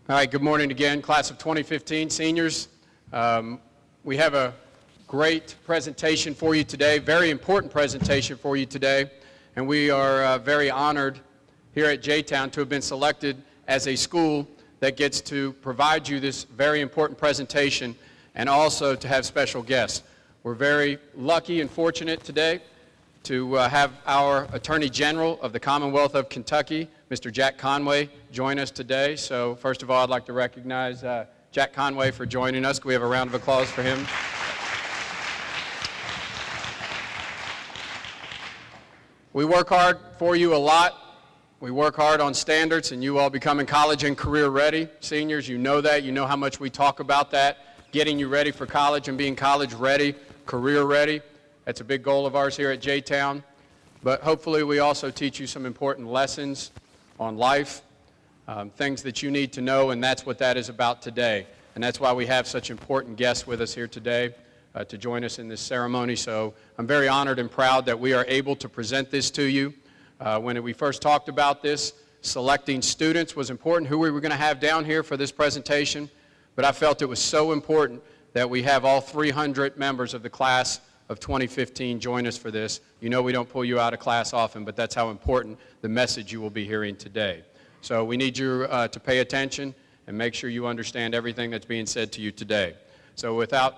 All right, good morning again, class of 2015 seniors. We have a great presentation for you today, very important presentation for you today, and we are very honored here at J-Town to have been selected as a school that gets to provide you this very important presentation and also to have special guests. We're very lucky and fortunate today to have our Attorney General of the Commonwealth of Kentucky, Mr. Jack Conway, join us today. So first of all, I'd like to recognize Jack Conway for joining us. Can we have a round of applause for him? We work hard for you a lot. We work hard on standards and you all becoming college and career ready. Seniors, you know that. You know how much we talk about that, getting you ready for college and being college ready, career ready. That's a big goal of ours here at J-Town. But hopefully we also teach you some important lessons on life, things that you need to know, and that's what that is about today. And that's why we have such important guests with us here today to join us in this ceremony. So I'm very honored and proud that we are able to present this to you. When we first talked about this, selecting students was important, who we were going to have down here for this presentation. But I felt it was so important that we have all 300 members of the class of 2015 join us for this. You know we don't pull you out of class often, but that's how important the message you will be hearing today. So we need you to pay attention and make sure you understand everything that's being said to you today. So without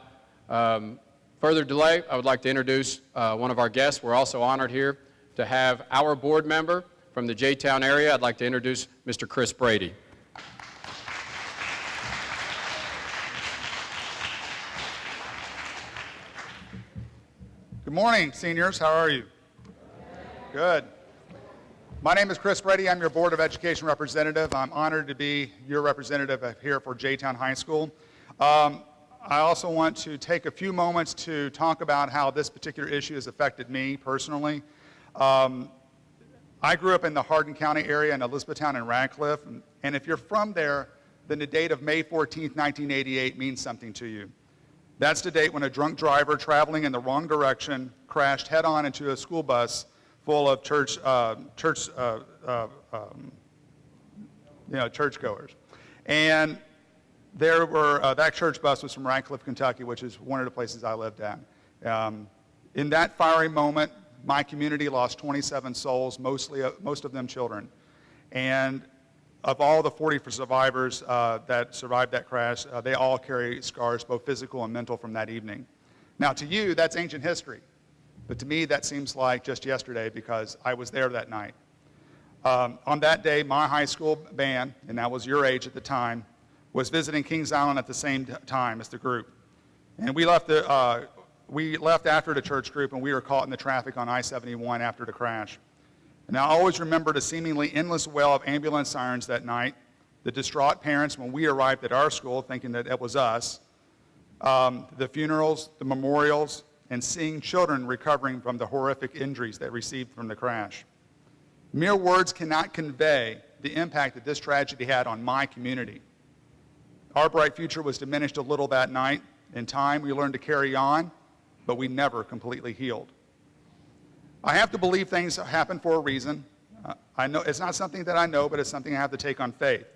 further delay, I would like to introduce one of our guests. We're also honored here to have our board member from the J-Town area. I'd like to introduce Mr. Chris Brady. Good morning, seniors. How are you? Good. My name is Chris Brady. I'm your Board of Education representative. I'm honored to be your representative here for J-Town High School. I also want to take a few moments to talk about how this particular issue has affected me personally. I grew up in the Hardin County area in Elizabethtown and Radcliffe, and if you're from there, then the date of May 14th, 1988 means something to you. That's the date when a drunk driver traveling in the wrong direction crashed head-on into a school bus full of churchgoers. And there were that church bus was from Radcliffe, Kentucky, which is one of the places I lived at. In that fiery moment, my community lost 27 souls, most of them children. And of all the 40 survivors that survived that crash, they all carry scars, both physical and mental, from that evening. Now, to you, that's ancient history. But to me, that seems like just yesterday because I was there that night. On that day, my high school band, and that was your age at the time, was visiting Kings Island at the same time as the group. And we left after the church group, and we were caught in the traffic on I-71 after the crash. And I always remember the seemingly endless wail of ambulance sirens that night, the distraught parents when we arrived at our school thinking that it was us, the funerals, the memorials, and seeing children recovering from the horrific injuries they received from the crash. Mere words cannot convey the impact that this tragedy had on my community. Our bright future was diminished a little that night. In time, we learned to carry on, but we never completely healed. I have to believe things happen for a reason. I know it's not something that I know, but it's something I have to take on faith.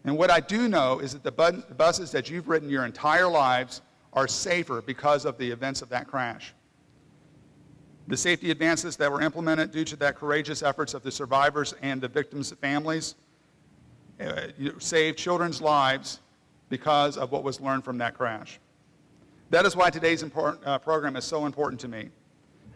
And what I do know is that the buses that you've ridden your entire lives are safer because of the events of that crash. The safety advances that were implemented due to that courageous efforts of the survivors and the victims' families saved children's lives because of what was learned from that crash. That is why today's program is so important to me.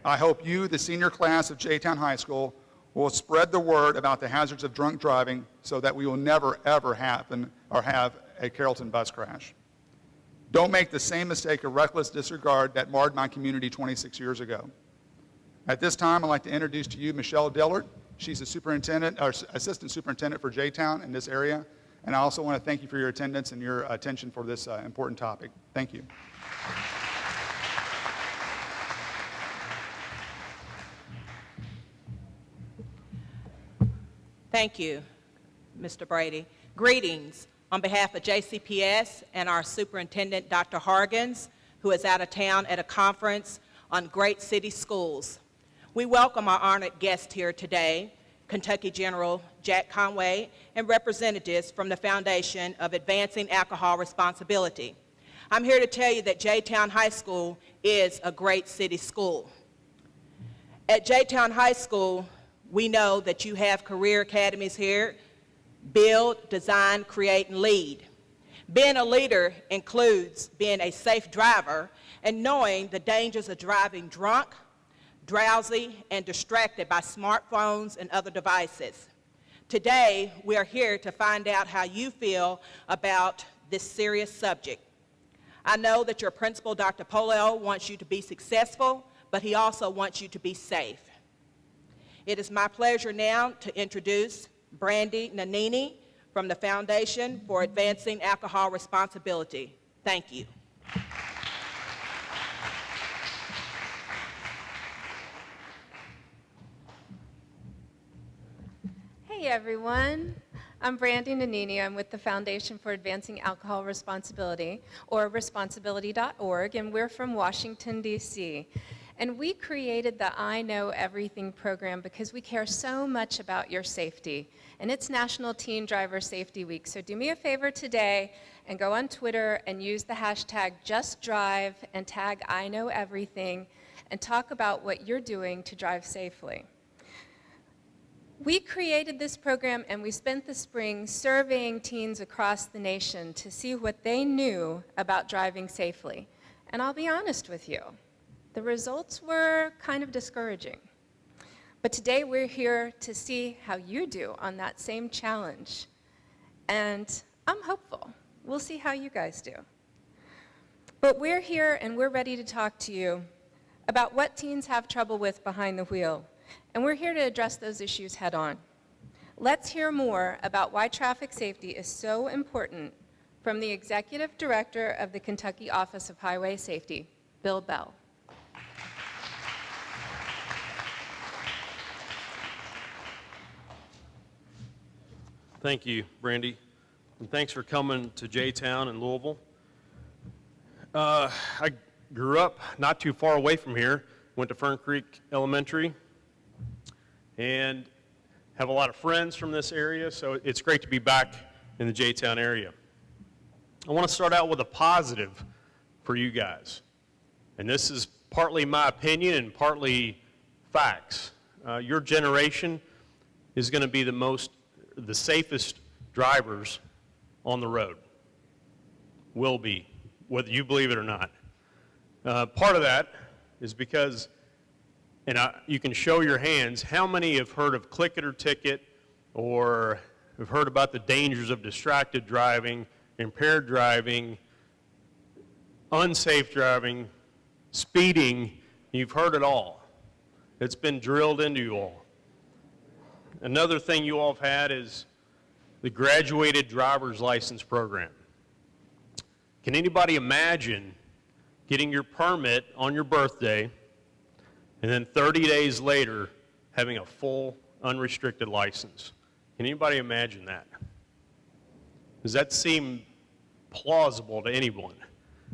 I hope you, the senior class of J-Town High School, will spread the word about the hazards of drunk driving so that we will never, ever happen or have a Carrollton bus crash. Don't make the same mistake of reckless disregard that marred my community 26 years ago. At this time, I'd like to introduce to you Michelle Dillard. She's a superintendent, or assistant superintendent for J-Town in this area. And I also want to thank you for your attendance and your attention for this important topic. Thank you. Thank you, Mr. Brady. Greetings on behalf of JCPS and our superintendent, Dr. Hargens, who is out of town at a conference on great city schools. We welcome our honored guest here today, Kentucky General Jack Conway, and representatives from the Foundation of Advancing Alcohol Responsibility. I'm here to tell you that J-Town High School is a great city school. At J-Town High School, we know that you have career academies here: build, design, create, and lead. Being a leader includes being a safe driver and knowing the dangers of driving drunk, drowsy, and distracted by smartphones and other devices. Today, we are here to find out how you feel about this serious subject. I know that your principal, Dr. Polio, wants you to be successful, but he also wants you to be safe. It is my pleasure now to introduce Brandy Nanini from the Foundation for Advancing Alcohol Responsibility. Thank you. Hey everyone, I'm Brandy Nanini. I'm with the Foundation for Advancing Alcohol Responsibility, or responsibility.org, and we're from Washington, D.C. And we created the I Know Everything program because we care so much about your safety. And it's National Teen Driver Safety Week, so do me a favor today and go on Twitter and use the hashtag JustDrive and tag I Know Everything and talk about what you're doing to drive safely. We created this program and we spent the spring surveying teens across the nation to see what they knew about driving safely. And I'll be honest with you, the results were kind of discouraging. But today we're here to see how you do on that same challenge. And I'm hopeful. We'll see how you guys do. But we're here and we're ready to talk to you about what teens have trouble with behind the wheel. And we're here to address those issues head on. Let's hear more about why traffic safety is so important from the Executive Director of the Kentucky Office of Highway Safety, Bill Bell. Thank you, Brandy, and thanks for coming to J-Town in Louisville. I grew up not too far away from here, went to Fern Creek Elementary, and have a lot of friends from this area, so it's great to be back in the J-Town area. I want to start out with a positive for you guys, and this is partly my opinion and partly facts. Your generation is going to be the safest drivers on the road. Will be, whether you believe it or not. Part of that is because, and you can show your hands, how many have heard of click it or ticket, or have heard about the dangers of distracted driving, impaired driving, unsafe driving, speeding? You've heard it all. It's been drilled into you all. Another thing you all have had is the graduated driver's license program. Can anybody imagine getting your permit on your birthday and then 30 days later having a full unrestricted license? Can anybody imagine that? Does that seem plausible to anyone?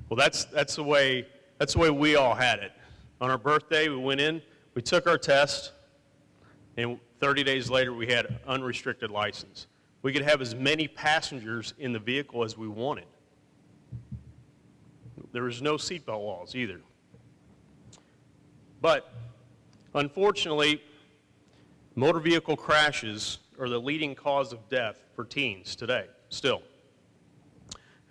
Well, that's the way we all had it. On our birthday, we went in, we took our test, and 30 days later, we had an unrestricted license. We could have as many passengers in the vehicle as we wanted. There was no seatbelt laws either. But unfortunately, motor vehicle crashes are the leading cause of death for teens today, still.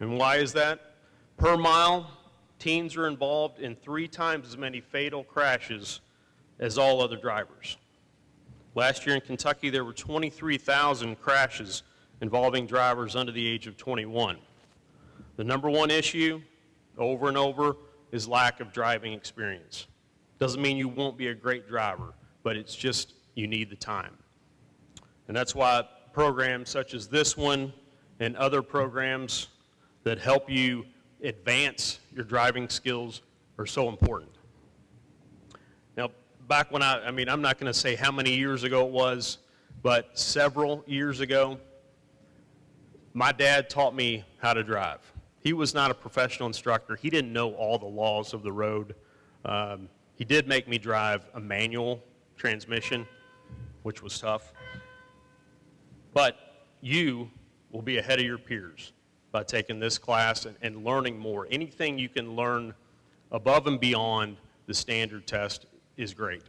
And why is that? Per mile, teens are involved in 3 times as many fatal crashes as all other drivers. Last year in Kentucky, there were 23,000 crashes involving drivers under the age of 21. The number one issue, over and over, is lack of driving experience. Doesn't mean you won't be a great driver, but it's just you need the time. And that's why programs such as this one and other programs that help you advance your driving skills are so important. Now, back when I'm not going to say how many years ago it was, but several years ago, my dad taught me how to drive. He was not a professional instructor. He didn't know all the laws of the road. He did make me drive a manual transmission, which was tough. But you will be ahead of your peers by taking this class and learning more. Anything you can learn above and beyond the standard test is great.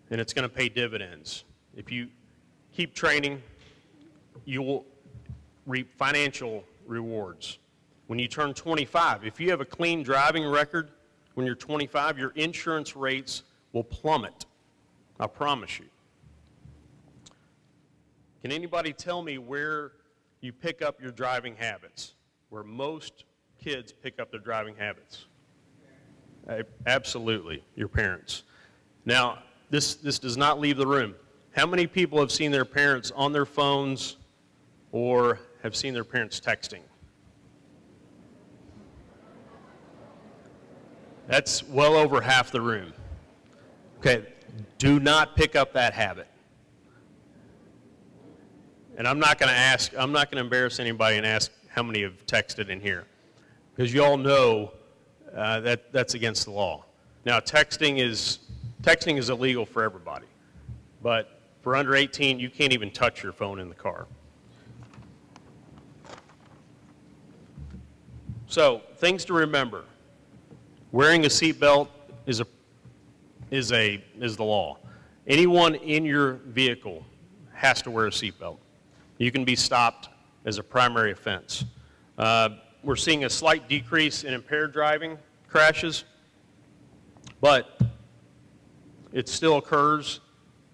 And it's going to pay dividends. If you keep training, you will reap financial rewards. When you turn 25, if you have a clean driving record when you're 25, your insurance rates will plummet. I promise you. Can anybody tell me where you pick up your driving habits? Where most kids pick up their driving habits? Absolutely, your parents. Now, this does not leave the room. How many people have seen their parents on their phones or have seen their parents texting? That's well over half the room. Okay, do not pick up that habit. And I'm not going to embarrass anybody and ask how many have texted in here, because you all know that's against the law. Now, texting is illegal for everybody, but for under 18, you can't even touch your phone in the car. So, things to remember. Wearing a seatbelt is the law. Anyone in your vehicle has to wear a seatbelt. You can be stopped as a primary offense. We're seeing a slight decrease in impaired driving crashes, but it still occurs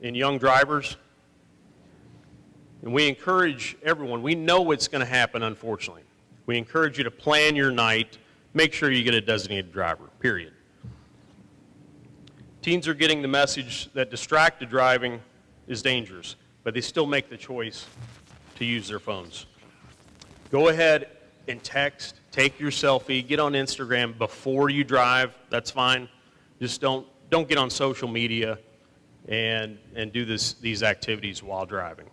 in young drivers. And we encourage everyone, we know it's going to happen, unfortunately. We encourage you to plan your night, make sure you get a designated driver, period. Teens are getting the message that distracted driving is dangerous, but they still make the choice to use their phones. Go ahead and text, take your selfie, get on Instagram before you drive, that's fine. Just don't get on social media and do these activities while driving.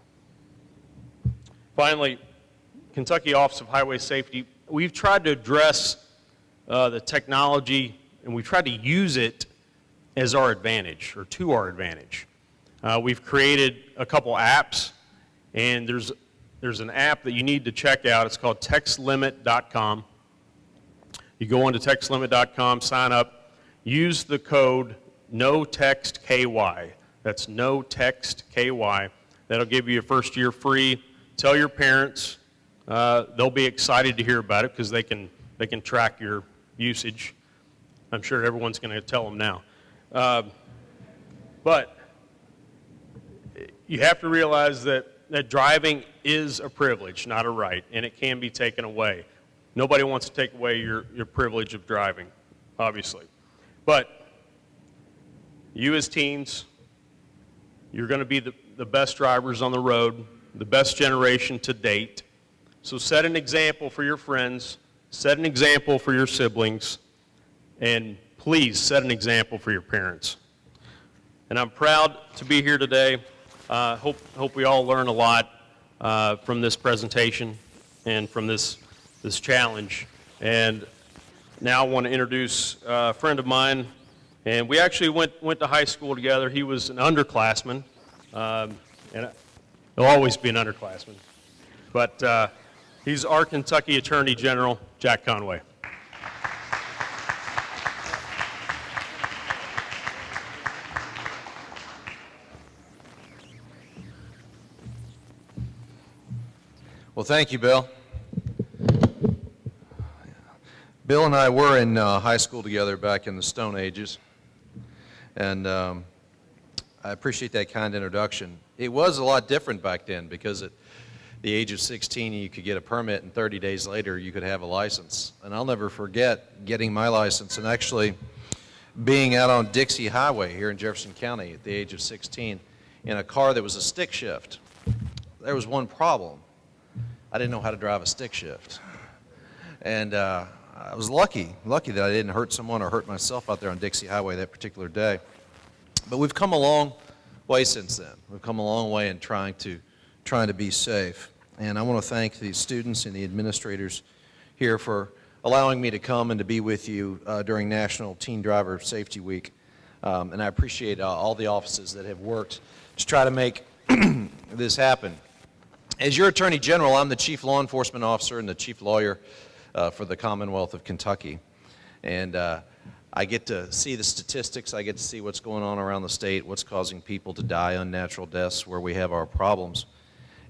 Finally, Kentucky Office of Highway Safety, we've tried to address the technology, and we've tried to use it as our advantage, or to our advantage. We've created a couple apps, and there's an app that you need to check out. It's called textlimit.com. You go onto textlimit.com, sign up, use the code NOTEXTKY. That's NOTEXTKY. That'll give you your first year free. Tell your parents. They'll be excited to hear about it because they can track your usage. I'm sure everyone's going to tell them now. But you have to realize that driving is a privilege, not a right, and it can be taken away. Nobody wants to take away your privilege of driving, obviously. But you as teens, you're going to be the best drivers on the road, the best generation to date. So set an example for your friends, set an example for your siblings, and please set an example for your parents. And I'm proud to be here today. Hope we all learn a lot from this presentation and from this challenge. And now I want to introduce a friend of mine, and we actually went to high school together. He was an underclassman, and he'll always be an underclassman. But he's our Kentucky Attorney General, Jack Conway. Well, thank you, Bill. Bill and I were in high school together back in the Stone Ages, and I appreciate that kind introduction. It was a lot different back then because at the age of 16 you could get a permit, and 30 days later you could have a license. And I'll never forget getting my license and actually being out on Dixie Highway here in Jefferson County at the age of 16 in a car that was a stick shift. There was one problem. I didn't know how to drive a stick shift. And I was lucky that I didn't hurt someone or hurt myself out there on Dixie Highway that particular day. But we've come a long way since then. We've come a long way in trying to be safe. And I want to thank the students and the administrators here for allowing me to come and to be with you during National Teen Driver Safety Week. And I appreciate all the offices that have worked to try to make this happen. As your Attorney General, I'm the Chief Law Enforcement Officer and the Chief Lawyer for the Commonwealth of Kentucky. And I get to see the statistics. I get to see what's going on around the state, what's causing people to die unnatural deaths, where we have our problems.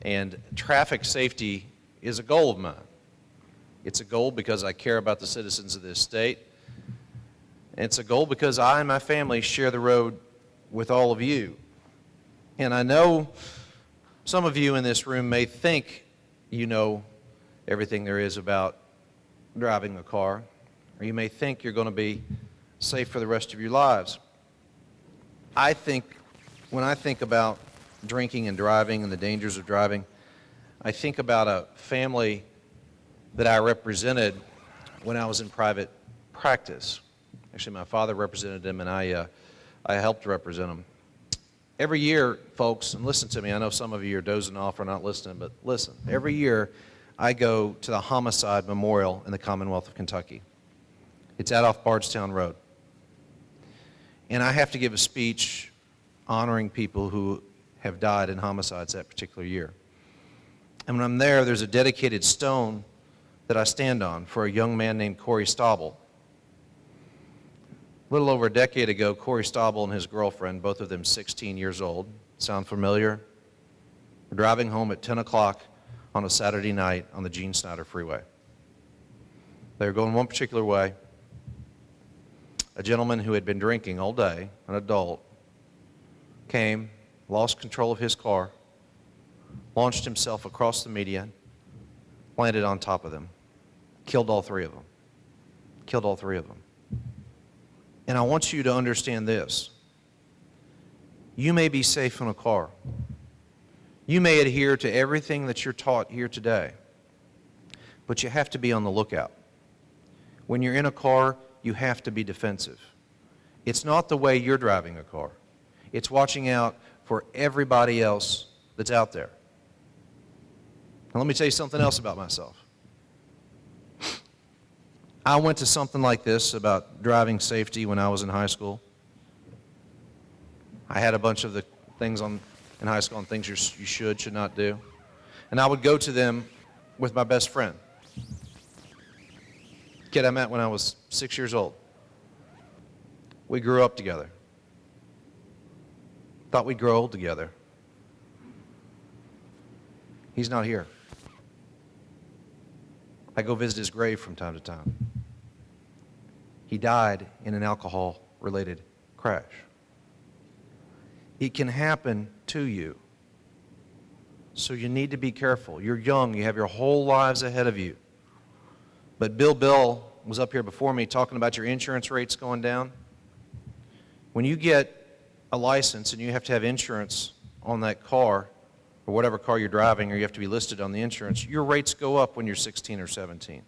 And traffic safety is a goal of mine. It's a goal because I care about the citizens of this state. And it's a goal because I and my family share the road with all of you. And I know some of you in this room may think you know everything there is about driving a car, or you may think you're going to be safe for the rest of your lives. When I think about drinking and driving and the dangers of driving, I think about a family that I represented when I was in private practice. Actually, my father represented him, and I helped represent him. Every year, folks, and listen to me, I know some of you are dozing off or not listening, but listen. Every year, I go to the Homicide Memorial in the Commonwealth of Kentucky. It's out off Bardstown Road. And I have to give a speech honoring people who have died in homicides that particular year. And when I'm there, there's a dedicated stone that I stand on for a young man named Corey Stauble. A little over a decade ago, Corey Stauble and his girlfriend, both of them 16 years old, sound familiar? Were driving home at 10 o'clock on a Saturday night on the Gene Snyder Freeway. They were going one particular way. A gentleman who had been drinking all day, an adult, came, lost control of his car, launched himself across the median, landed on top of them, killed all three of them. Killed all three of them. And I want you to understand this. You may be safe in a car. You may adhere to everything that you're taught here today, but you have to be on the lookout. When you're in a car, you have to be defensive. It's not the way you're driving a car. It's watching out for everybody else that's out there. Now let me tell you something else about myself. I went to something like this about driving safety when I was in high school. I had a bunch of the things in high school on things you should not do. And I would go to them with my best friend. Kid I met when I was 6 years old. We grew up together. Thought we'd grow old together. He's not here. I go visit his grave from time to time. He died in an alcohol-related crash. It can happen to you. So you need to be careful. You're young. You have your whole lives ahead of you. But Bill was up here before me talking about your insurance rates going down. When you get a license and you have to have insurance on that car, or whatever car you're driving, or you have to be listed on the insurance, your rates go up when you're 16 or 17.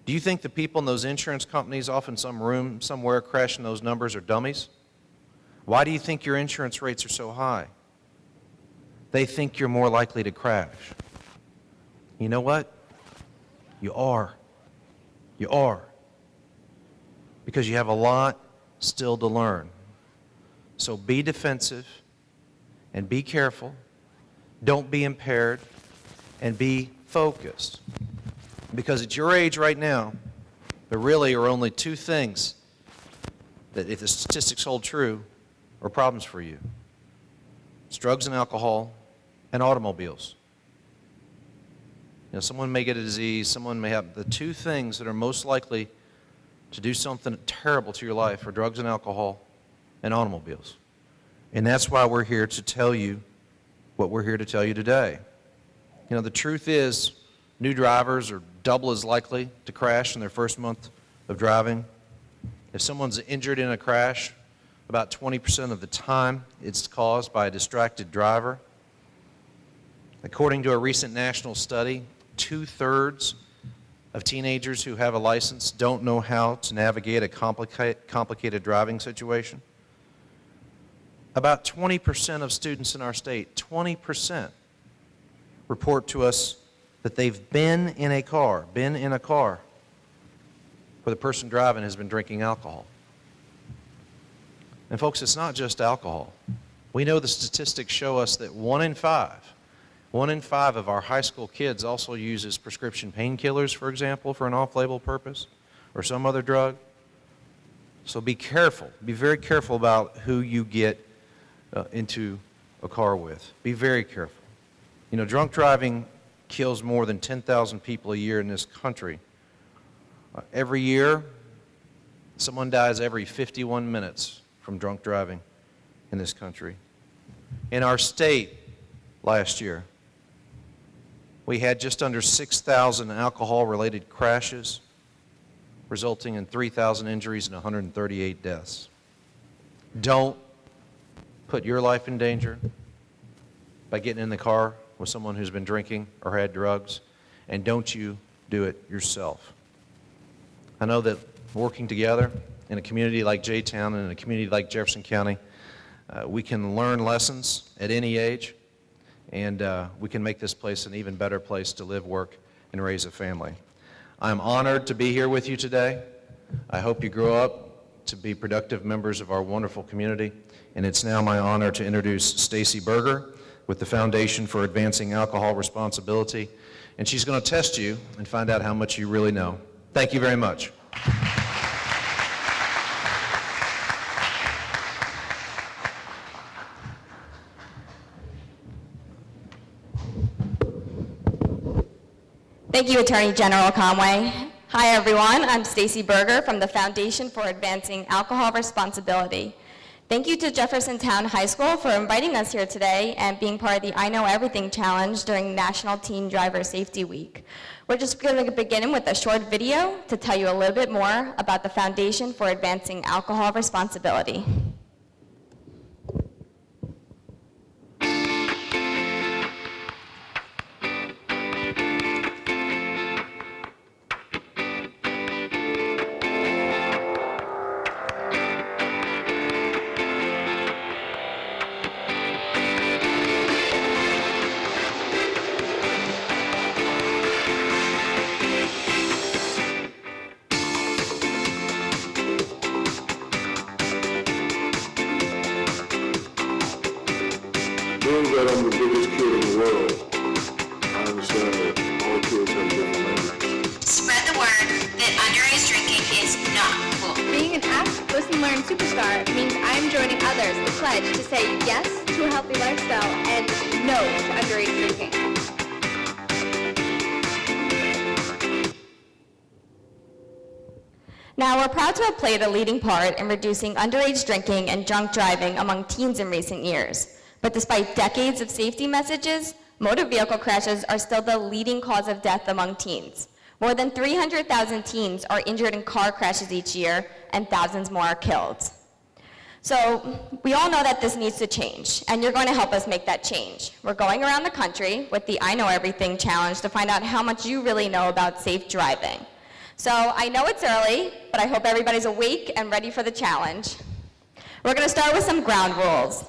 Do you think the people in those insurance companies off in some room somewhere crashing those numbers are dummies? Why do you think your insurance rates are so high? They think you're more likely to crash. You know what? You are. You are. Because you have a lot still to learn. So be defensive and be careful. Don't be impaired and be focused. Because at your age right now, there really are only two things that, if the statistics hold true, are problems for you. It's drugs and alcohol and automobiles. You know, someone may get a disease, someone may have the two things that are most likely to do something terrible to your life are drugs and alcohol and automobiles. And that's why we're here to tell you what we're here to tell you today. You know, the truth is, new drivers are double as likely to crash in their first month of driving. If someone's injured in a crash, about 20% of the time it's caused by a distracted driver. According to a recent national study, 2/3 of teenagers who have a license don't know how to navigate a complicated driving situation. About 20% of students in our state, 20%, report to us that they've been in a car where the person driving has been drinking alcohol. And folks, it's not just alcohol. We know the statistics show us that 1 in 5 1 in 5 of our high school kids also uses prescription painkillers, for example, for an off-label purpose, or some other drug. So be careful. Be very careful about who you get into a car with. Be very careful. You know, drunk driving kills more than 10,000 people a year in this country. Every year, someone dies every 51 minutes from drunk driving in this country. In our state last year, we had just under 6,000 alcohol-related crashes, resulting in 3,000 injuries and 138 deaths. Don't put your life in danger by getting in the car with someone who's been drinking or had drugs, and don't you do it yourself. I know that working together in a community like J-Town and in a community like Jefferson County, we can learn lessons at any age, and we can make this place an even better place to live, work, and raise a family. I'm honored to be here with you today. I hope you grow up to be productive members of our wonderful community, and it's now my honor to introduce Stacy Berger with the Foundation for Advancing Alcohol Responsibility, and she's going to test you and find out how much you really know. Thank you very much. Thank you, Attorney General Conway. Hi, everyone. I'm Stacy Berger from the Foundation for Advancing Alcohol Responsibility. Thank you to Jeffersontown High School for inviting us here today and being part of the I Know Everything Challenge during National Teen Driver Safety Week. We're just going to begin with a short video to tell you a little bit more about the Foundation for Advancing Alcohol Responsibility. Being that I'm the biggest kid in the world, I understand that all kids have different languages. Spread the word that underage drinking is not cool. Being an ask, listen, learn superstar means I'm joining others to pledge to say yes to a healthy lifestyle and no to underage drinking. Now, we're proud to have played a leading part in reducing underage drinking and drunk driving among teens in recent years. But despite decades of safety messages, motor vehicle crashes are still the leading cause of death among teens. More than 300,000 teens are injured in car crashes each year, and thousands more are killed. So we all know that this needs to change, and you're going to help us make that change. We're going around the country with the I Know Everything Challenge to find out how much you really know about safe driving. So I know it's early, but I hope everybody's awake and ready for the challenge. We're going to start with some ground rules.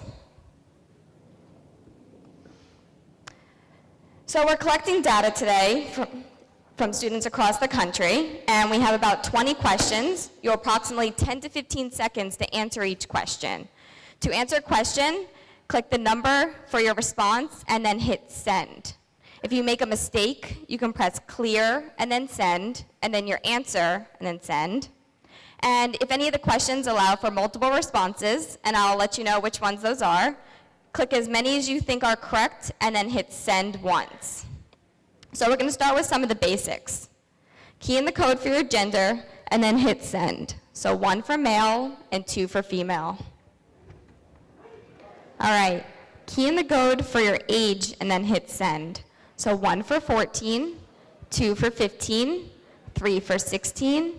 So we're collecting data today from students across the country, and we have about 20 questions. You have approximately 10 to 15 seconds to answer each question. To answer a question, click the number for your response and then hit send. If you make a mistake, you can press clear and then send, and then your answer and then send. And if any of the questions allow for multiple responses, and I'll let you know which ones those are, click as many as you think are correct and then hit send once. So we're going to start with some of the basics. Key in the code for your gender and then hit send. So 1 for male and 2 for female. All right, key in the code for your age and then hit send. So 1 for 14, 2 for 15, 3 for 16,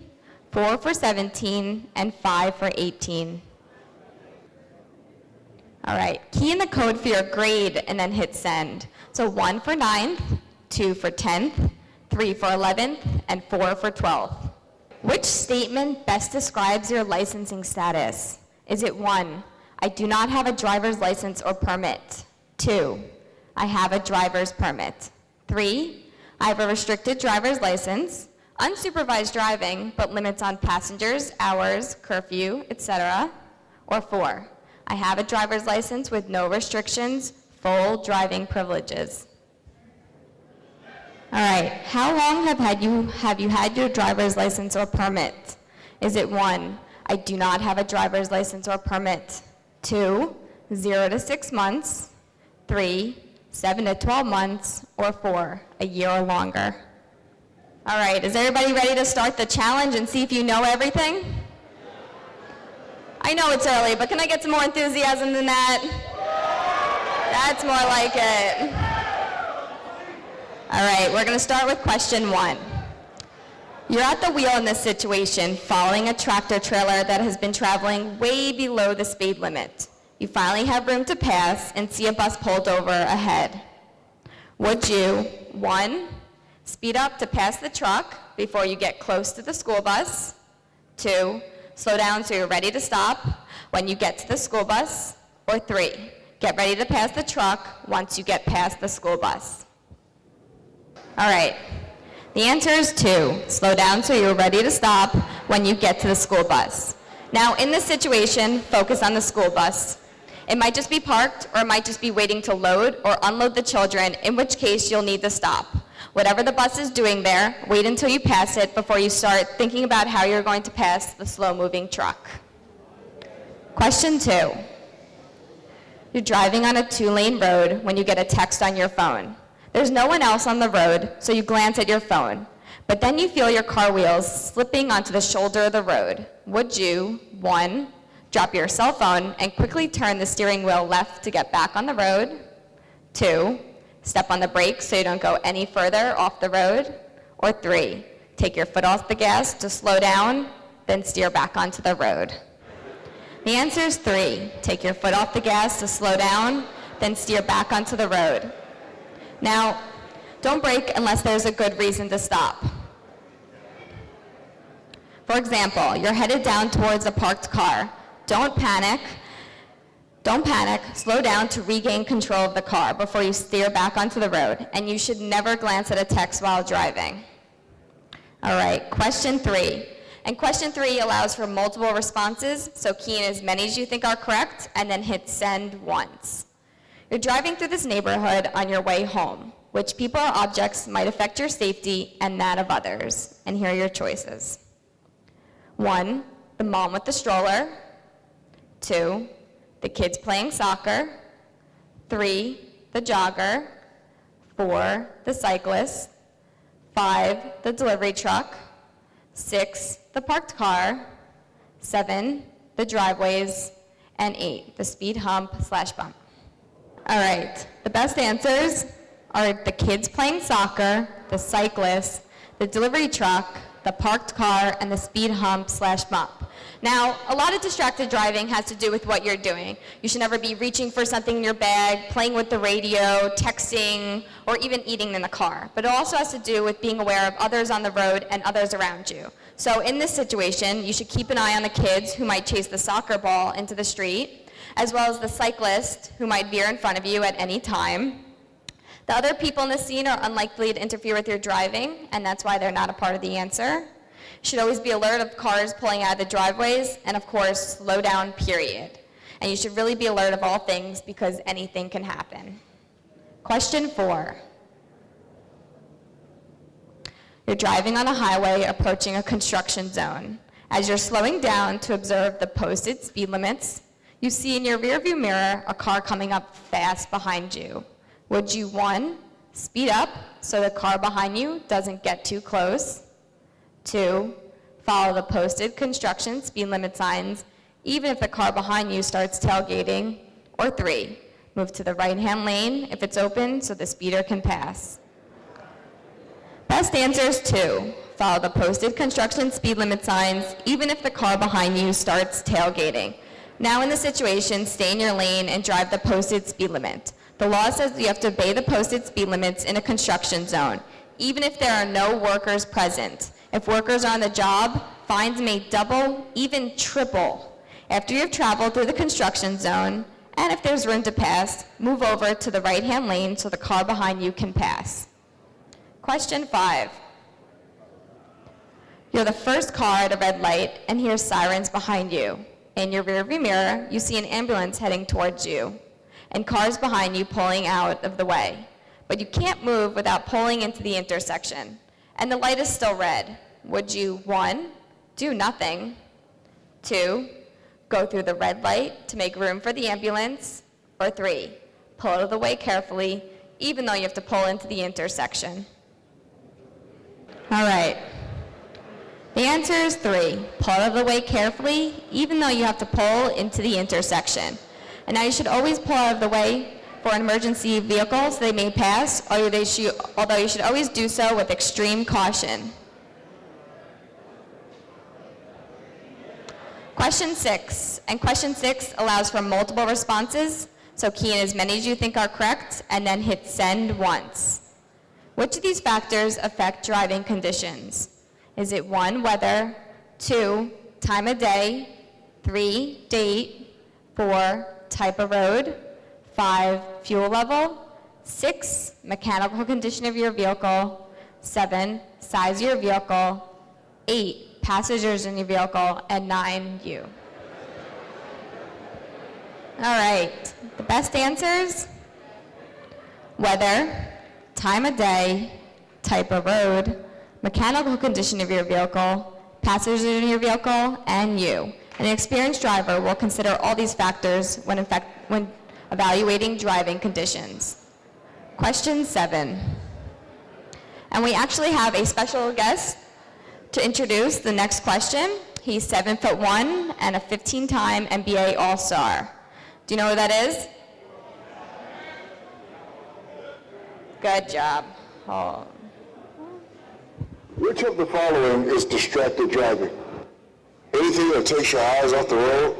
4 for 17, and 5 for 18. All right, key in the code for your grade and then hit send. So 1 for 9th, 2 for 10th, 3 for 11th, and 4 for 12th. Which statement best describes your licensing status? Is it 1, I do not have a driver's license or permit? 2, I have a driver's permit? 3, I have a restricted driver's license, unsupervised driving, but limits on passengers, hours, curfew, etc. Or 4, I have a driver's license with no restrictions, full driving privileges. All right, how long have you had your driver's license or permit? Is it 1, I do not have a driver's license or permit? 2, 0 to 6 months? 3, 7 to 12 months? Or 4, a year or longer? All right, is everybody ready to start the challenge and see if you know everything? I know it's early, but can I get some more enthusiasm than that? That's more like it. All right, we're going to start with question 1. You're at the wheel in this situation, following a tractor trailer that has been traveling way below the speed limit. You finally have room to pass and see a bus pulled over ahead. Would you, 1, speed up to pass the truck before you get close to the school bus? 2, slow down so you're ready to stop when you get to the school bus? Or 3, get ready to pass the truck once you get past the school bus? All right, the answer is 2, slow down so you're ready to stop when you get to the school bus. Now, in this situation, focus on the school bus. It might just be parked, or it might just be waiting to load or unload the children, in which case you'll need to stop. Whatever the bus is doing there, wait until you pass it before you start thinking about how you're going to pass the slow-moving truck. Question 2. You're driving on a 2-lane road when you get a text on your phone. There's no one else on the road, so you glance at your phone. But then you feel your car wheels slipping onto the shoulder of the road. Would you, 1, drop your cell phone and quickly turn the steering wheel left to get back on the road? 2, step on the brakes so you don't go any further off the road? Or 3, take your foot off the gas to slow down, then steer back onto the road? The answer is 3, take your foot off the gas to slow down, then steer back onto the road. Now, don't brake unless there's a good reason to stop. For example, you're headed down towards a parked car. Don't panic, slow down to regain control of the car before you steer back onto the road, and you should never glance at a text while driving. All right, question 3. And question 3 allows for multiple responses, so key in as many as you think are correct, and then hit send once. You're driving through this neighborhood on your way home. Which people or objects might affect your safety and that of others? And here are your choices. 1, the mom with the stroller. 2, the kids playing soccer. 3, the jogger. 4, the cyclist. 5, the delivery truck. 6, the parked car. 7, the driveways. And 8, the speed hump/bump. All right, the best answers are the kids playing soccer, the cyclist, the delivery truck, the parked car, and the speed hump/bump. Now, a lot of distracted driving has to do with what you're doing. You should never be reaching for something in your bag, playing with the radio, texting, or even eating in the car. But it also has to do with being aware of others on the road and others around you. So in this situation, you should keep an eye on the kids who might chase the soccer ball into the street, as well as the cyclist who might veer in front of you at any time. The other people in the scene are unlikely to interfere with your driving, and that's why they're not a part of the answer. You should always be alert of cars pulling out of the driveways, and of course, slow down, period. And you should really be alert of all things because anything can happen. Question 4. You're driving on a highway approaching a construction zone. As you're slowing down to observe the posted speed limits, you see in your rearview mirror a car coming up fast behind you. Would you, 1, speed up so the car behind you doesn't get too close? 2, follow the posted construction speed limit signs, even if the car behind you starts tailgating? Or 3, move to the right-hand lane if it's open so the speeder can pass? Best answer is 2, follow the posted construction speed limit signs, even if the car behind you starts tailgating. Now in the situation, stay in your lane and drive the posted speed limit. The law says you have to obey the posted speed limits in a construction zone, even if there are no workers present. If workers are on the job, fines may double, even triple. After you have traveled through the construction zone, and if there's room to pass, move over to the right-hand lane so the car behind you can pass. Question 5. You're the first car at a red light and hear sirens behind you. In your rearview mirror, you see an ambulance heading towards you and cars behind you pulling out of the way. but you can't move without pulling into the intersection, and the light is still red. Would you, 1, do nothing, 2, go through the red light to make room for the ambulance, or 3, pull out of the way carefully, even though you have to pull into the intersection? All right. The answer is 3, pull out of the way carefully, even though you have to pull into the intersection. And now you should always pull out of the way for emergency vehicles they may pass, although you should always do so with extreme caution. Question 6, and question 6 allows for multiple responses, so key in as many as you think are correct, and then hit send once. Which of these factors affect driving conditions? Is it 1, weather, 2, time of day, 3, date, 4, type of road, 5, fuel level, 6, mechanical condition of your vehicle, 7, size of your vehicle, 8, passengers in your vehicle, and 9, you? All right, the best answers: weather, time of day, type of road, mechanical condition of your vehicle, passengers in your vehicle, and you. An experienced driver will consider all these factors when evaluating driving conditions. Question 7. And we actually have a special guest to introduce the next question. He's 7'1" and a 15-time NBA All-Star. Do you know who that is? Good job. Oh. Which of the following is distracted driving? Anything that takes your eyes off the road?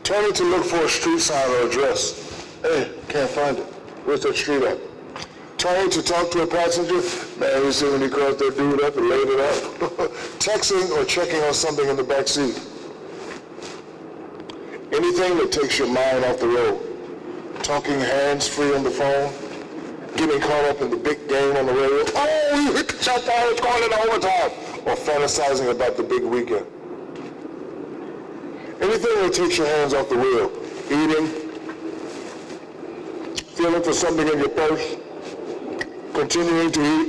Turning to look for a street sign or address. Hey, can't find it. Where's that street at? Turning to talk to a passenger. Man, you see when he calls that dude up and laid it up. Texting or checking on something in the back seat. Anything that takes your mind off the road. Talking hands-free on the phone. Getting caught up in the big game on the radio. Oh, you hit the shot down, it's going in overtime. Or fantasizing about the big weekend. Anything that takes your hands off the wheel. Eating. Feeling for something in your purse. Continuing to eat.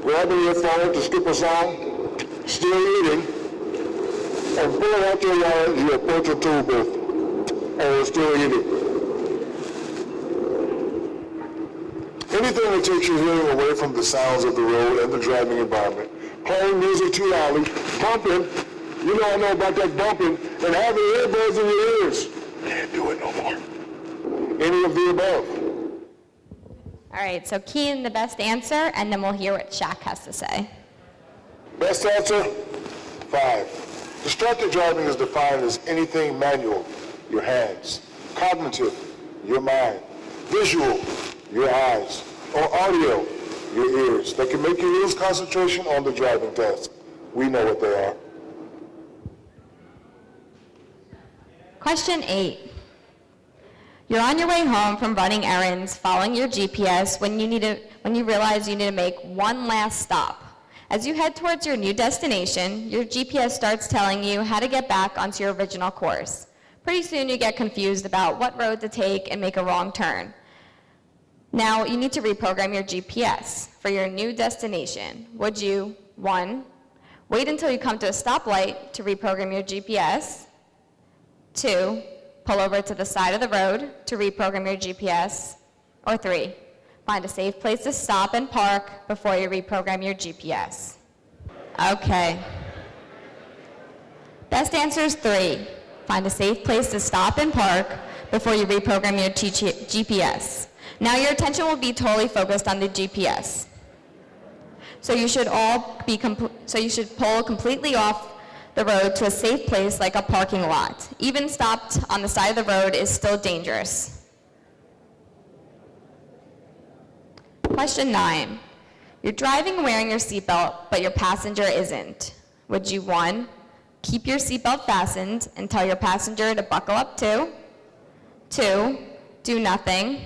Grabbing your phone to skip a song. Still eating. And pulling out your wallet as you approach a tool booth. And still eating. Anything that takes your hearing away from the sounds of the road and the driving environment. Playing music too loudly, bumping, you know I know about that bumping, and having earbuds in your ears. Can't do it no more. Any of the above. All right, so key in the best answer, and then we'll hear what Shaq has to say. Best answer, 5. Distracted driving is defined as anything manual, your hands, cognitive, your mind, visual, your eyes, or audio, your ears, that can make you lose concentration on the driving task. We know what they are. Question 8. You're on your way home from running errands, following your GPS, when you realize you need to make one last stop. As you head towards your new destination, your GPS starts telling you how to get back onto your original course. Pretty soon you get confused about what road to take and make a wrong turn. Now, you need to reprogram your GPS for your new destination. Would you, 1, wait until you come to a stoplight to reprogram your GPS, 2, pull over to the side of the road to reprogram your GPS, or 3, find a safe place to stop and park before you reprogram your GPS? Okay. Best answer is 3, find a safe place to stop and park before you reprogram your GPS. Now your attention will be totally focused on the GPS. So you should pull completely off the road to a safe place like a parking lot. Even stopped on the side of the road is still dangerous. Question 9. You're driving wearing your seatbelt, but your passenger isn't. Would you, 1, keep your seatbelt fastened and tell your passenger to buckle up too? 2, do nothing.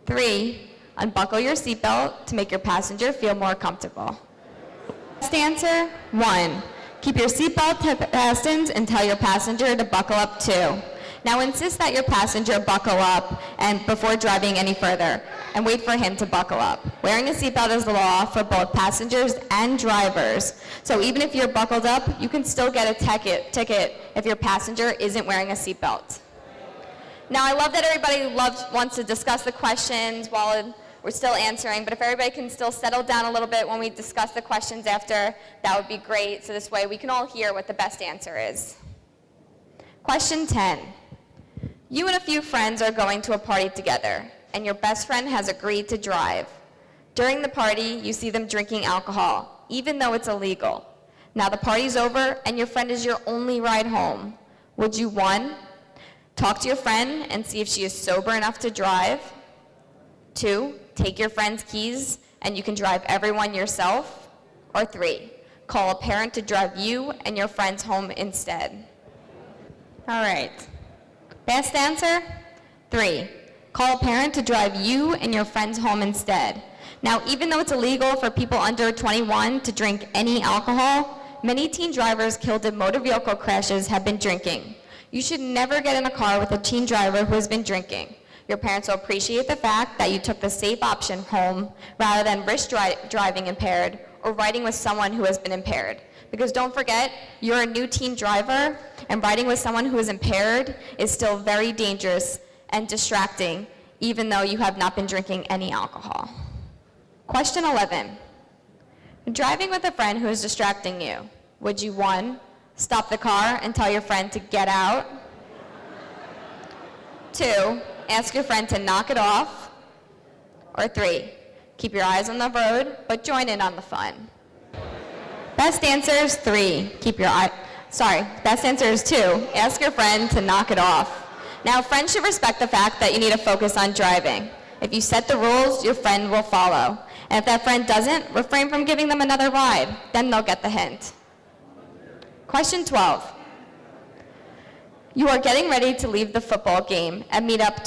3, unbuckle your seatbelt to make your passenger feel more comfortable. Best answer, 1, keep your seatbelt fastened and tell your passenger to buckle up too. Now insist that your passenger buckle up and before driving any further, and wait for him to buckle up. Wearing a seatbelt is the law for both passengers and drivers. So even if you're buckled up, you can still get a ticket if your passenger isn't wearing a seatbelt. Now I love that everybody wants to discuss the questions while we're still answering, but if everybody can still settle down a little bit when we discuss the questions after, that would be great, so this way we can all hear what the best answer is. Question 10. You and a few friends are going to a party together, and your best friend has agreed to drive. During the party, you see them drinking alcohol, even though it's illegal. Now the party's over, and your friend is your only ride home. Would you, 1, talk to your friend and see if she is sober enough to drive? 2, take your friend's keys and you can drive everyone yourself? Or 3, call a parent to drive you and your friends home instead? All right. Best answer? 3, call a parent to drive you and your friends home instead. Now, even though it's illegal for people under 21 to drink any alcohol, many teen drivers killed in motor vehicle crashes have been drinking. You should never get in a car with a teen driver who has been drinking. Your parents will appreciate the fact that you took the safe option home rather than risk driving impaired or riding with someone who has been impaired. Because don't forget, you're a new teen driver, and riding with someone who is impaired is still very dangerous and distracting, even though you have not been drinking any alcohol. Question 11. Driving with a friend who is distracting you, would you, 1, stop the car and tell your friend to get out? 2, ask your friend to knock it off? Or 3, keep your eyes on the road, but join in on the fun? Best answer is 3, best answer is 2, ask your friend to knock it off. Now, friends should respect the fact that you need to focus on driving. If you set the rules, your friend will follow. And if that friend doesn't, refrain from giving them another ride. Then they'll get the hint. Question 12. You are getting ready to leave the football game and meet up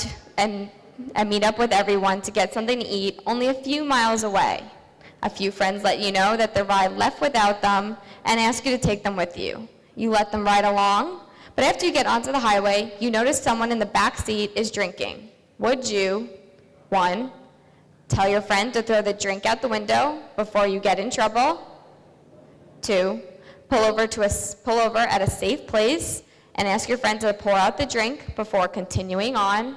with everyone to get something to eat only a few miles away. A few friends let you know that the ride left without them and ask you to take them with you. You let them ride along, but after you get onto the highway, you notice someone in the back seat is drinking. Would you, 1, tell your friend to throw the drink out the window before you get in trouble? 2, pull over at a safe place and ask your friend to pour out the drink before continuing on?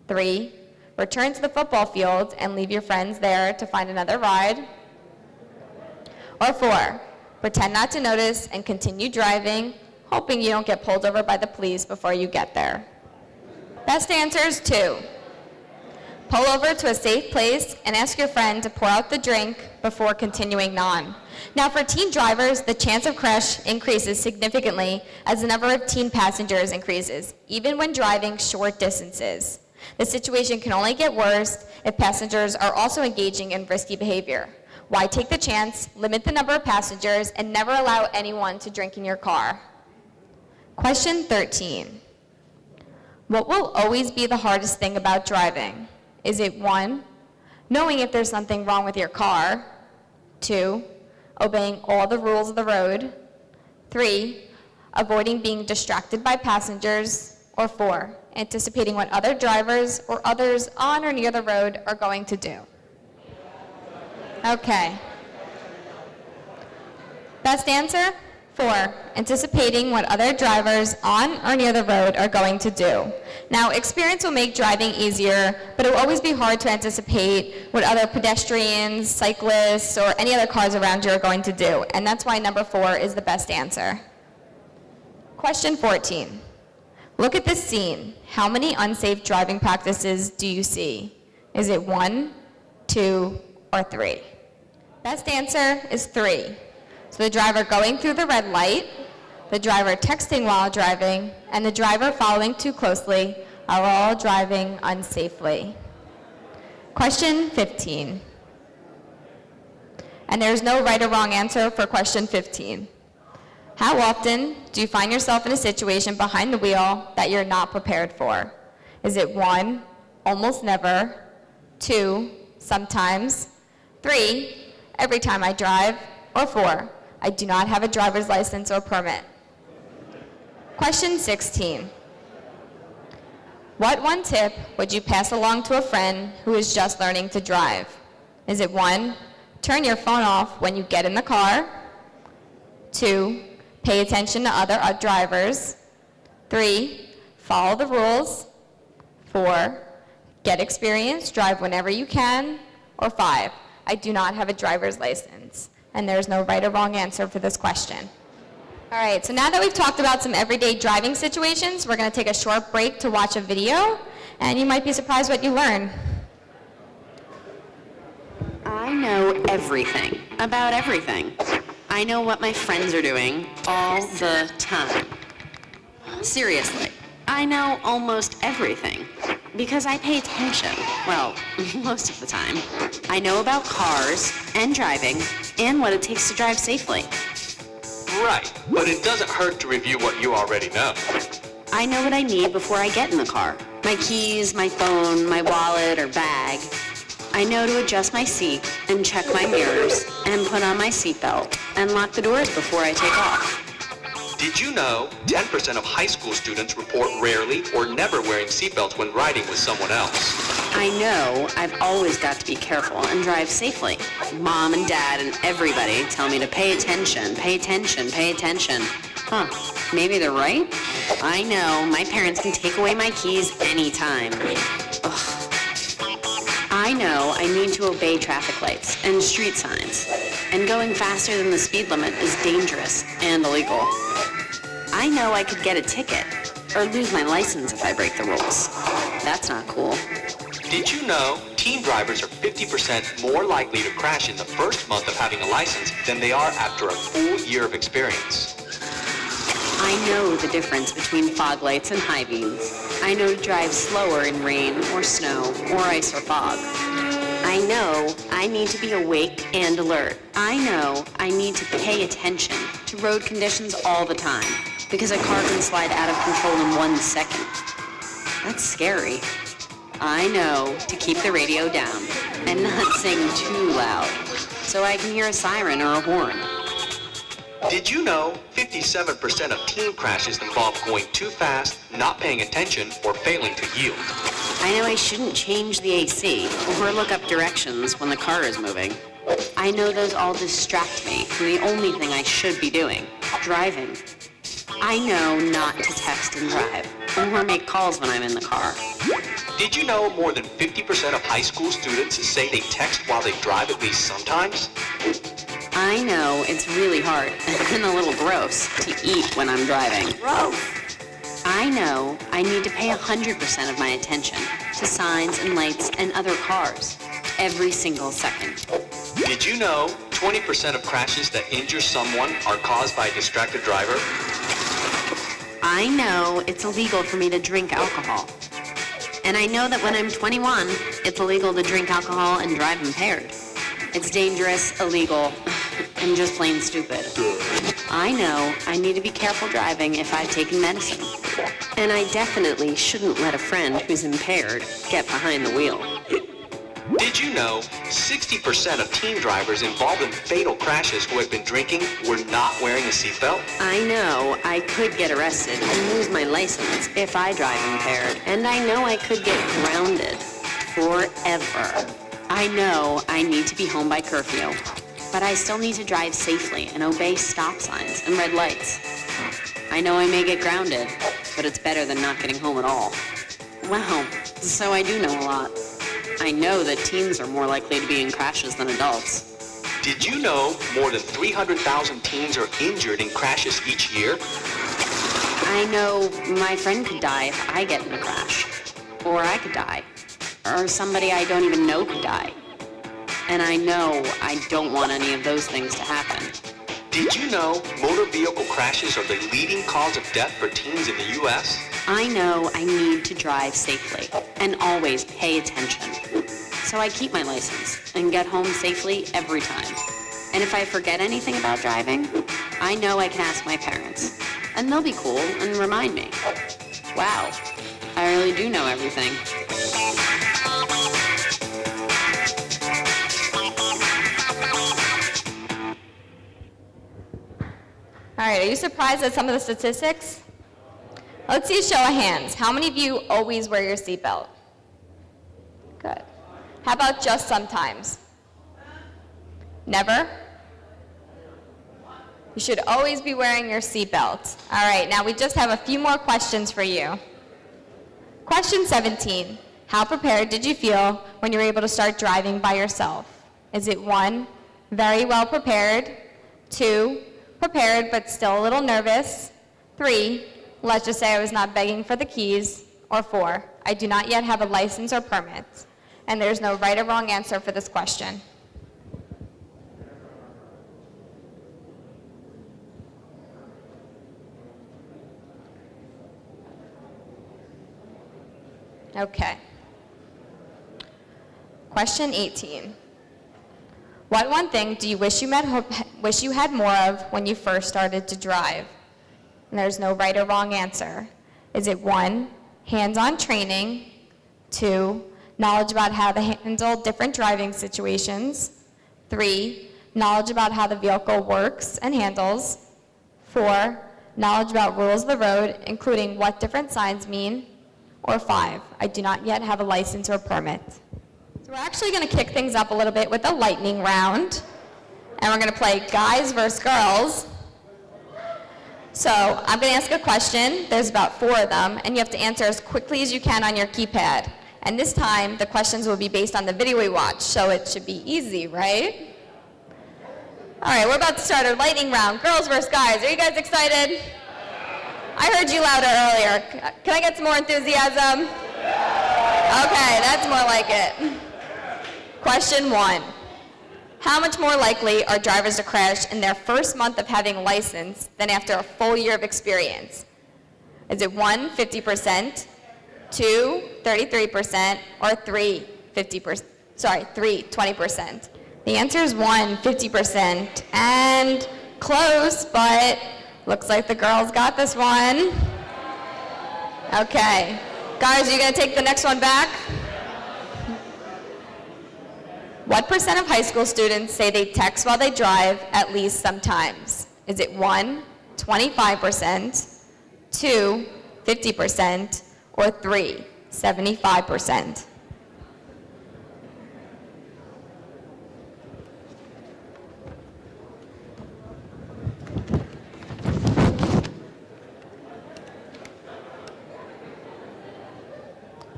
3, return to the football field and leave your friends there to find another ride? Or 4, pretend not to notice and continue driving, hoping you don't get pulled over by the police before you get there? Best answer is 2. Pull over to a safe place and ask your friend to pour out the drink before continuing on. Now, for teen drivers, the chance of crash increases significantly as the number of teen passengers increases, even when driving short distances. The situation can only get worse if passengers are also engaging in risky behavior. Why take the chance, limit the number of passengers, and never allow anyone to drink in your car? Question 13. What will always be the hardest thing about driving? Is it 1, knowing if there's something wrong with your car? 2, obeying all the rules of the road? 3, avoiding being distracted by passengers? Or 4, anticipating what other drivers or others on or near the road are going to do? Okay. Best answer? 4, anticipating what other drivers on or near the road are going to do. Now, experience will make driving easier, but it will always be hard to anticipate what other pedestrians, cyclists, or any other cars around you are going to do, and that's why number 4 is the best answer. Question 14. Look at this scene. How many unsafe driving practices do you see? Is it 1, 2, or 3? Best answer is 3. So the driver going through the red light, the driver texting while driving, and the driver following too closely are all driving unsafely. Question 15. And there's no right or wrong answer for question 15. How often do you find yourself in a situation behind the wheel that you're not prepared for? Is it 1, almost never, 2, sometimes, 3, every time I drive, or 4, I do not have a driver's license or permit? Question 16. What one tip would you pass along to a friend who is just learning to drive? Is it 1, turn your phone off when you get in the car? 2, pay attention to other drivers? 3, follow the rules? 4, get experience, drive whenever you can? Or 5, I do not have a driver's license. And there's no right or wrong answer for this question. All right, so now that we've talked about some everyday driving situations, we're going to take a short break to watch a video, and you might be surprised what you learn. I know everything about everything. I know what my friends are doing all the time. Seriously, I know almost everything because I pay attention. Well, most of the time. I know about cars and driving and what it takes to drive safely. Right, but it doesn't hurt to review what you already know. I know what I need before I get in the car. My keys, my phone, my wallet or bag. I know to adjust my seat and check my mirrors and put on my seatbelt and lock the doors before I take off. Did you know 10% of high school students report rarely or never wearing seatbelts when riding with someone else? I know I've always got to be careful and drive safely. Mom and Dad and everybody tell me to pay attention, pay attention, pay attention. Huh, maybe they're right? I know my parents can take away my keys anytime. Ugh. I know I need to obey traffic lights and street signs, and going faster than the speed limit is dangerous and illegal. I know I could get a ticket or lose my license if I break the rules. That's not cool. Did you know teen drivers are 50% more likely to crash in the first month of having a license than they are after a full year of experience? I know the difference between fog lights and high beams. I know to drive slower in rain or snow or ice or fog. I know I need to be awake and alert. I know I need to pay attention to road conditions all the time because a car can slide out of control in 1 second. That's scary. I know to keep the radio down and not sing too loud so I can hear a siren or a horn. Did you know 57% of teen crashes involve going too fast, not paying attention, or failing to yield? I know I shouldn't change the AC or look up directions when the car is moving. I know those all distract me from the only thing I should be doing, driving. I know not to text and drive or make calls when I'm in the car. Did you know more than 50% of high school students say they text while they drive at least sometimes? I know it's really hard and a little gross to eat when I'm driving. Gross! I know I need to pay 100% of my attention to signs and lights and other cars every single second. Did you know 20% of crashes that injure someone are caused by a distracted driver? I know it's illegal for me to drink alcohol. And I know that when I'm 21, it's illegal to drink alcohol and drive impaired. It's dangerous, illegal, and just plain stupid. I know I need to be careful driving if I've taken medicine. And I definitely shouldn't let a friend who's impaired get behind the wheel. Did you know 60% of teen drivers involved in fatal crashes who had been drinking were not wearing a seatbelt? I know I could get arrested and lose my license if I drive impaired. And I know I could get grounded forever. I know I need to be home by curfew, but I still need to drive safely and obey stop signs and red lights. I know I may get grounded, but it's better than not getting home at all. Wow, so I do know a lot. I know that teens are more likely to be in crashes than adults. Did you know more than 300,000 teens are injured in crashes each year? I know my friend could die if I get in a crash, or I could die, or somebody I don't even know could die. And I know I don't want any of those things to happen. Did you know motor vehicle crashes are the leading cause of death for teens in the U.S.? I know I need to drive safely and always pay attention. So I keep my license and get home safely every time. And if I forget anything about driving, I know I can ask my parents. And they'll be cool and remind me. Wow, I really do know everything. All right, are you surprised at some of the statistics? Let's see a show of hands. How many of you always wear your seatbelt? Good. How about just sometimes? Never? You should always be wearing your seatbelt. All right, now we just have a few more questions for you. Question 17. How prepared did you feel when you were able to start driving by yourself? Is it 1, very well prepared, 2, prepared but still a little nervous, 3, let's just say I was not begging for the keys, or 4, I do not yet have a license or permit? And there's no right or wrong answer for this question. Okay. Question 18. What one thing do you wish you had more of when you first started to drive? And there's no right or wrong answer. Is it 1, hands-on training, 2, knowledge about how to handle different driving situations, 3, knowledge about how the vehicle works and handles, 4, knowledge about rules of the road, including what different signs mean, or 5, I do not yet have a license or permit? So we're actually going to kick things up a little bit with a lightning round, and we're going to play guys versus girls. So I'm going to ask a question. There's about 4 of them, and you have to answer as quickly as you can on your keypad. And this time, the questions will be based on the video we watch, so it should be easy, right? All right, we're about to start our lightning round. Girls versus guys. Are you guys excited? I heard you louder earlier. Can I get some more enthusiasm? Okay, that's more like it. Question 1. How much more likely are drivers to crash in their first month of having a license than after a full year of experience? Is it 1, 50%, 2, 33%, or 3, 20%? The answer is 1, 50%, and close, but looks like the girls got this one. Okay. Guys, are you going to take the next one back? What percent of high school students say they text while they drive at least sometimes? Is it 1, 25%, 2, 50%, or 3, 75%?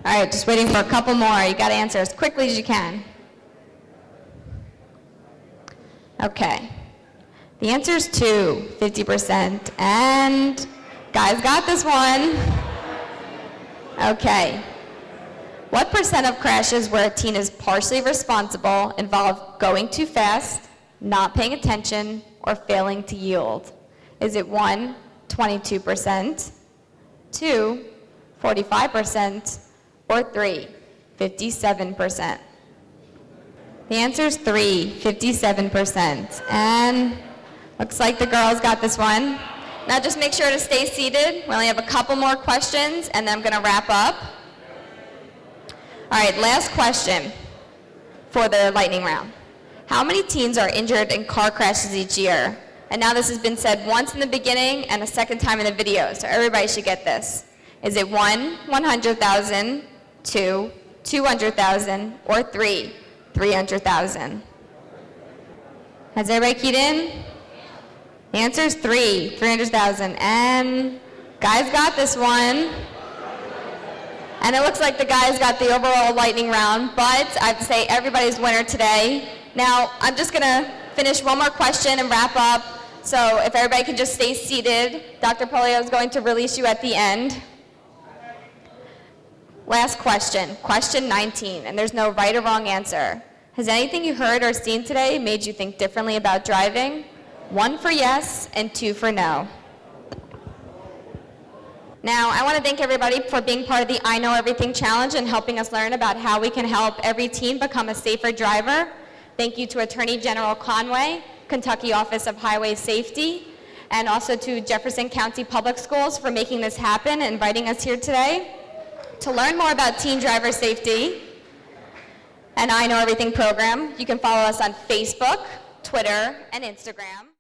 All right, just waiting for a couple more. You got to answer as quickly as you can. Okay. The answer is 2, 50%. And guys got this one. Okay. What percent of crashes where a teen is partially responsible involve going too fast, not paying attention, or failing to yield? Is it 1, 22%, 2, 45%, or 3, 57%? The answer is 3, 57%. And looks like the girls got this one. Now just make sure to stay seated. We only have a couple more questions, and then I'm going to wrap up. All right, last question for the lightning round. How many teens are injured in car crashes each year? And now this has been said once in the beginning and a second time in the video, so everybody should get this. Is it 1, 100,000, 2, 200,000, or 3, 300,000? Has everybody keyed in? The answer is 3, 300,000. And guys got this one. And it looks like the guys got the overall lightning round, but I have to say everybody's winner today. Now, I'm just going to finish one more question and wrap up. So if everybody can just stay seated, Dr. Polio is going to release you at the end. Last question, question 19, and there's no right or wrong answer. Has anything you heard or seen today made you think differently about driving? 1 for yes and 2 for no. Now, I want to thank everybody for being part of the I Know Everything Challenge and helping us learn about how we can help every teen become a safer driver. Thank you to Attorney General Conway, Kentucky Office of Highway Safety, and also to Jefferson County Public Schools for making this happen and inviting us here today. To learn more about teen driver safety and I Know Everything program, you can follow us on Facebook, Twitter, and Instagram.